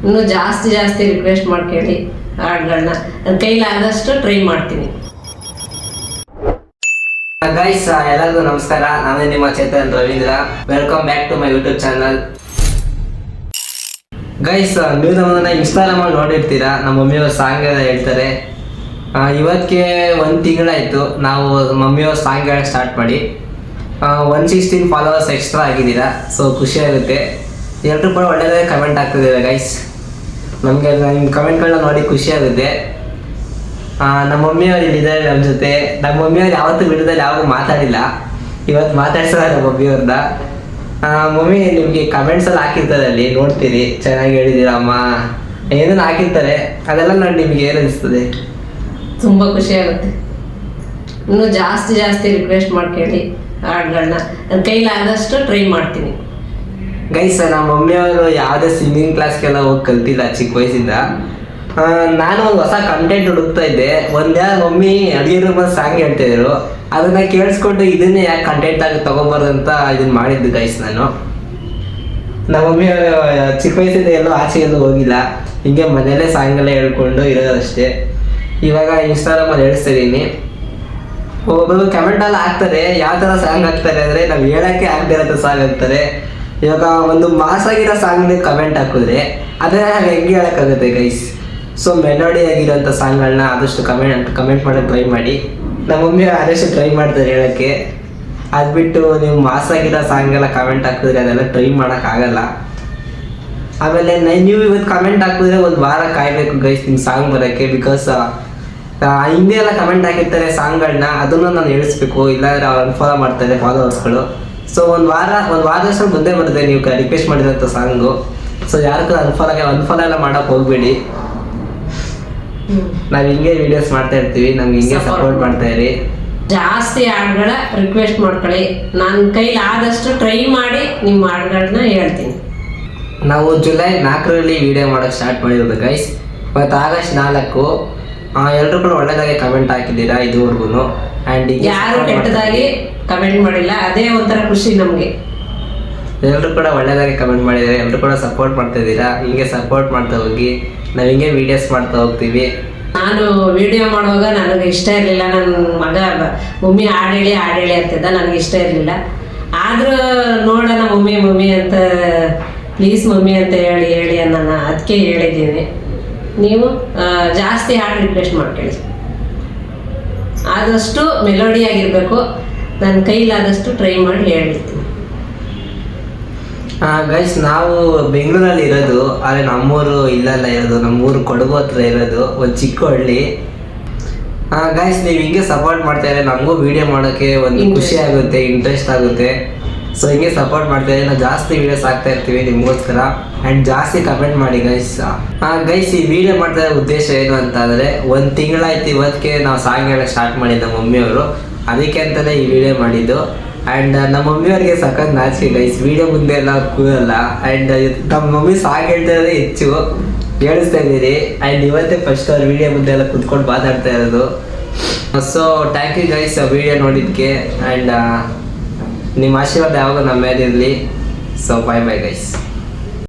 ಇನ್ನೂ ಜಾಸ್ತಿ ಜಾಸ್ತಿ ರಿಕ್ವೆಸ್ಟ್ ಮಾಡಿ ಕೇಳಿ ಹಾಡುಗಳನ್ನ ನನ್ನ ಕೈಲಾದಷ್ಟು ಟ್ರೈ ಮಾಡ್ತೀನಿ. ಗೈಸ್ ಎಲ್ಲರಿಗೂ ನಮಸ್ಕಾರ. ನಾನು ನಿಮ್ಮ Chetan Ravindra. Welcome back to my YouTube channel. Guys, ನೀವು ನಮ್ಮನ್ನ ಇನ್ಸ್ಟಾಗ್ರಾಮ್ ಅಲ್ಲಿ ನೋಡಿರ್ತೀರಾ. ನಮ್ಮ ಮಮ್ಮಿಯವ್ರ ಸಾಂಗ್ ಎಲ್ಲ ಹೇಳ್ತಾರೆ. ಇವತ್ತಿಗೆ 1 ತಿಂಗಳಾಯ್ತು ನಾವು ಮಮ್ಮಿಯವ್ರ ಸಾಂಗ್ ಹೇಳಕ್ಕೆ ಸ್ಟಾರ್ಟ್ ಮಾಡಿ. 116 ಫಾಲೋವರ್ಸ್ ಎಕ್ಸ್ಟ್ರಾ ಆಗಿದ್ದೀರಾ. ಸೊ ಖುಷಿ ಆಗುತ್ತೆ. ಎಲ್ಲರೂ ಕೂಡ ಒಳ್ಳೆಯದೇ ಕಮೆಂಟ್ ಆಗ್ತಿದ್ದೀರಾ ಗೈಸ್. ನಮಗೆ ನಿಮ್ಮ ಕಮೆಂಟ್ಗಳನ್ನ ನೋಡಿ ಖುಷಿ ಆಗುತ್ತೆ. ನಮ್ಮ ಮಮ್ಮಿಯವ್ರು ಇಲ್ಲಿದ್ದಾರೆ ನಮ್ಮ ಜೊತೆ. ನಮ್ಮ ಮಮ್ಮಿಯವ್ರು ಯಾವತ್ತೂ ವಿಡಿಯೋದಲ್ಲಿ ಯಾವಾಗ ಮಾತಾಡಿಲ್ಲ. ಇವತ್ತು ಮಾತಾಡ್ಸೋಣ ನಮ್ಮ ಮಮ್ಮಿಯವ್ರನ್ನ. ಮಮ್ಮಿ, ನಿಮಗೆ ಕಮೆಂಟ್ಸಲ್ಲಿ ಹಾಕಿರ್ತಾರೆ, ಅಲ್ಲಿ ನೋಡ್ತೀರಿ. ಚೆನ್ನಾಗಿ ಹೇಳಿದ್ದೀರಾ ಅಮ್ಮ, ಏನೇನು ಹಾಕಿರ್ತಾರೆ. ಅದೆಲ್ಲ ನೋಡಿ ನಿಮಗೆ ಏನು ಅನಿಸ್ತದೆ? ತುಂಬ ಖುಷಿ ಆಗುತ್ತೆ. ಇನ್ನೂ ಜಾಸ್ತಿ ಜಾಸ್ತಿ ರಿಕ್ವೆಸ್ಟ್ ಮಾಡಿ ಕೇಳಿ ಹಾಡುಗಳನ್ನ ನನ್ನ ಕೈಲಾದಷ್ಟು ಟ್ರೈ ಮಾಡ್ತೀನಿ. ಗೈಸ್, ನಮ್ಮ ಮಮ್ಮಿಯವರು ಯಾವುದೇ ಸಿಂಗಿಂಗ್ ಕ್ಲಾಸ್ಗೆಲ್ಲ ಹೋಗಿ ಕಲ್ತಿಲ್ಲ ಚಿಕ್ಕ ವಯಸ್ಸಿಂದ. ನಾನು ಒಂದು ಹೊಸ ಕಂಟೆಂಟ್ ಹುಡುಕ್ತಾ ಇದ್ದೆ. ಒಂದ್ಯಾರ ಮಮ್ಮಿ ಅಡುಗೆ ರೂಮಲ್ಲಿ ಸಾಂಗ್ ಹೇಳ್ತಿದ್ರು. ಅದನ್ನ ಕೇಳಿಸ್ಕೊಂಡು ಇದನ್ನೇ ಯಾಕೆ ಕಂಟೆಂಟ್ ಆಗಿ ತಗೋಬಾರ್ದಂತ ಇದನ್ನ ಮಾಡಿದ್ದು ಗೈಸ್. ನಾನು ನಮ್ಮ ಮಮ್ಮಿಯವರು ಚಿಕ್ಕ ವಯಸ್ಸಿಂದ ಎಲ್ಲೂ ಆಚೆ ಎಲ್ಲೂ ಹೋಗಿಲ್ಲ. ಹಿಂಗೆ ಮನೆಯಲ್ಲೇ ಸಾಂಗ್ ಎಲ್ಲ ಹೇಳ್ಕೊಂಡು ಇರೋದಷ್ಟೇ. ಇವಾಗ ಇನ್ಸ್ಟಾಗ್ರಾಮಲ್ಲಿ ಹೇಳ್ತಿದ್ದೀನಿ. ಒಬ್ಬೊಬ್ಬರು ಕಮೆಂಟಲ್ಲಿ ಹಾಕ್ತಾರೆ, ಯಾವ ಥರ ಸಾಂಗ್ ಹಾಕ್ತಾರೆ ಅಂದರೆ ನಾವು ಹೇಳೋಕ್ಕೆ ಆಗದಿರೋ ಸಾಂಗ್ ಹಾಕ್ತಾರೆ. ಇವಾಗ ಒಂದು ಮಾಸಾಗಿರೋ ಸಾಂಗ್ ಕಮೆಂಟ್ ಹಾಕಿದ್ರೆ ಅದನ್ನ ನಾವು ಹೆಂಗೆ ಹೇಳೋಕ್ಕಾಗುತ್ತೆ ಗೈಸ್. ಸೊ ಮೆಲೋಡಿ ಆಗಿರೋಂಥ ಸಾಂಗ್ಗಳನ್ನ ಆದಷ್ಟು ಕಮೆಂಟ್ ಮಾಡೋಕ್ಕೆ ಟ್ರೈ ಮಾಡಿ. ನಮ್ಮ ಮಮ್ಮಿ ಆದಷ್ಟು ಟ್ರೈ ಮಾಡ್ತಾರೆ ಹೇಳೋಕ್ಕೆ. ಅದು ಬಿಟ್ಟು ನೀವು ಮಾಸಾಗಿರೋ ಸಾಂಗೆಲ್ಲ ಕಮೆಂಟ್ ಹಾಕಿದ್ರೆ ಅದೆಲ್ಲ ಟ್ರೈ ಮಾಡೋಕ್ಕಾಗಲ್ಲ. ಆಮೇಲೆ ನೀವು ಇವತ್ತು ಕಮೆಂಟ್ ಹಾಕಿದ್ರೆ ಒಂದು ವಾರ ಕಾಯಬೇಕು ಗೈಸ್ ನಿಮ್ಮ ಸಾಂಗ್ ಬರೋಕ್ಕೆ. ಬಿಕಾಸ್ ಹಿಂದೆ ಎಲ್ಲ ಕಮೆಂಟ್ ಹಾಕಿರ್ತಾರೆ ಸಾಂಗ್ಗಳನ್ನ, ಅದನ್ನು ನಾನು ಹೇಳಿಸ್ಬೇಕು. ಇಲ್ಲಾಂದರೆ ಅವ್ರು ಅನ್ಫಾಲೋ ಮಾಡ್ತಾರೆ ಫಾಲೋವರ್ಸ್ಗಳು. ಸೊ ಒಂದು ವಾರದಷ್ಟು ಮುಂದೆ ಬರುತ್ತೆ ನೀವು ರಿಕ್ವೆಸ್ಟ್ ಮಾಡಿರೋಂಥ ಸಾಂಗು. ಸೊ ಯಾರಿಗೂ ಅನ್ಫಾಲೋ ಎಲ್ಲ ಮಾಡೋಕೆ ಹೋಗ್ಬೇಡಿ. ನಾವು ಹಿಂಗೆ ವಿಡಿಯೋಸ್ ಮಾಡ್ತಾ ಇರ್ತೀವಿ, ನಮ್ಗೆ ಹಿಂಗೆ ಸಪೋರ್ಟ್ ಮಾಡ್ತಾ ಇರಿ. ಜಾಸ್ತಿ ಹಾಡುಗಳ ರಿಕ್ವೆಸ್ಟ್ ಮಾಡ್ಕೊಳ್ಳಿ. ನನ್ನ ಕೈಲಾದಷ್ಟು ಟ್ರೈ ಮಾಡಿ ನಿಮ್ಮ ಹಾಡುಗಳನ್ನ ಹೇಳ್ತೀನಿ. ನಾವು ಜುಲೈ 4ರಲ್ಲಿ ವಿಡಿಯೋ ಮಾಡೋಕ್ಕೆ ಸ್ಟಾರ್ಟ್ ಮಾಡಿರೋದು ಗೈಸ್. ಮತ್ತು ಆಗಸ್ಟ್ 4. ಎಲ್ಲರೂ ಕೂಡ ಒಳ್ಳೆದಾಗಿ ಕಮೆಂಟ್ ಹಾಕಿದ್ದೀರಾ ಇದುವರೆಗೂ. ಆ್ಯಂಡ್ ಯಾರು ಕೆಟ್ಟದಾಗಿ ಕಮೆಂಟ್ ಮಾಡಿಲ್ಲ, ಅದೇ ಒಂಥರ ಖುಷಿ ನಮಗೆ. ಎಲ್ಲರೂ ಕೂಡ ಒಳ್ಳೆದಾಗಿ ಕಮೆಂಟ್ ಮಾಡಿದ್ದಾರೆ. ಎಲ್ಲರೂ ಕೂಡ ಸಪೋರ್ಟ್ ಮಾಡ್ತಾ ಇದ್ದೀರಾ. ಹಿಂಗೆ ಸಪೋರ್ಟ್ ಮಾಡ್ತಾ ಹೋಗಿ, ನಾವು ಹಿಂಗೆ ವೀಡಿಯೋಸ್ ಮಾಡ್ತಾ ಹೋಗ್ತೀವಿ. ನಾನು ವಿಡಿಯೋ ಮಾಡುವಾಗ ನನಗೆ ಇಷ್ಟ ಇರಲಿಲ್ಲ. ನನ್ನ ಮಗ ಮಮ್ಮಿ ಹಾಡೇಳಿ ಅಂತಿದ್ದ, ನನಗೆ ಇಷ್ಟ ಇರಲಿಲ್ಲ. ಆದರೂ ನೋಡೋಣ ಮಮ್ಮಿ ಅಂತ, ಪ್ಲೀಸ್ ಮಮ್ಮಿ ಅಂತ ಹೇಳಿ ನಾನು ಅದಕ್ಕೆ ಹೇಳಿದ್ದೀನಿ. ನೀವು ಜಾಸ್ತಿ ಹಾಡು ರಿಕ್ವೆಸ್ಟ್ ಮಾಡ್ಕೊಳ್ಳಿ. ಆದಷ್ಟು ಮೆಲೋಡಿ ಆಗಿರಬೇಕು. ನನ್ನ ಕೈಲಾದಷ್ಟು ಟ್ರೈ ಮಾಡಿ ಹೇಳ್ತೀನಿ. ಗೈಸ್, ನಾವು ಬೆಂಗಳೂರಲ್ಲಿ ಇರೋದು, ಆದರೆ ನಮ್ಮೂರು ಇಲ್ಲೆಲ್ಲ ಇರೋದು. ನಮ್ಮೂರು ಕೊಡಗು ಹತ್ರ ಇರೋದು, ಒಂದು ಚಿಕ್ಕ ಹಳ್ಳಿ. ಗೈಸ್, ನೀವು ಹಿಂಗೆ ಸಪೋರ್ಟ್ ಮಾಡ್ತಾ ಇದ್ರೆ ನಮಗೂ ವಿಡಿಯೋ ಮಾಡೋಕ್ಕೆ ಒಂದು ಖುಷಿ ಆಗುತ್ತೆ, ಇಂಟ್ರೆಸ್ಟ್ ಆಗುತ್ತೆ. ಸೊ ಹಿಂಗೆ ಸಪೋರ್ಟ್ ಮಾಡ್ತಾ ಇದ್ರೆ ನಾವು ಜಾಸ್ತಿ ವೀಡಿಯೋಸ್ ಹಾಕ್ತಾ ಇರ್ತೀವಿ ನಿಮಗೋಸ್ಕರ. ಆ್ಯಂಡ್ ಜಾಸ್ತಿ ಕಮೆಂಟ್ ಮಾಡಿ ಗೈಸ್. ಗೈಸ್, ಈ ವಿಡಿಯೋ ಮಾಡ್ತಾ ಇರೋ ಉದ್ದೇಶ ಏನು ಅಂತ ಅಂದರೆ, 1 ತಿಂಗಳಾಯ್ತು ಇವತ್ತಿಗೆ ನಾವು ಸಾಂಗ್ ಹೇಳಕ್ಕೆ ಸ್ಟಾರ್ಟ್ ಮಾಡಿದ್ದ ಮಮ್ಮಿಯವರು. ಅದಕ್ಕೆ ಅಂತಲೇ ಈ ವಿಡಿಯೋ ಮಾಡಿದ್ದು. ಆ್ಯಂಡ್ ನಮ್ಮ ಮಮ್ಮಿಯವ್ರಿಗೆ ಸಖತ್ ನಾಚಿಕೆ ಗೈಸ್, ವಿಡಿಯೋ ಮುಂದೆ ಎಲ್ಲ ಕೂರಲ್ಲ. ಆ್ಯಂಡ್ ನಮ್ಮ ಮಮ್ಮಿ ಸಾಂಗ್ ಹೇಳ್ತಾ ಇರೋದೇ ಹೆಚ್ಚು ಹೇಳಿಸ್ತಾ ಇದ್ದೀರಿ. ಆ್ಯಂಡ್ ಇವತ್ತೇ ಫಸ್ಟ್ ಅವ್ರ ವಿಡಿಯೋ ಮುಂದೆ ಎಲ್ಲ ಕುತ್ಕೊಂಡು ಮಾತಾಡ್ತಾ ಇರೋದು. So thank you guys video ನೋಡಿದ್ದಕ್ಕೆ. ಆ್ಯಂಡ್ ನಿಮ್ಮ ಆಶೀರ್ವಾದ ಯಾವಾಗ ನಮ್ಮ ಮೇಲೆ ಇರಲಿ. So bye guys.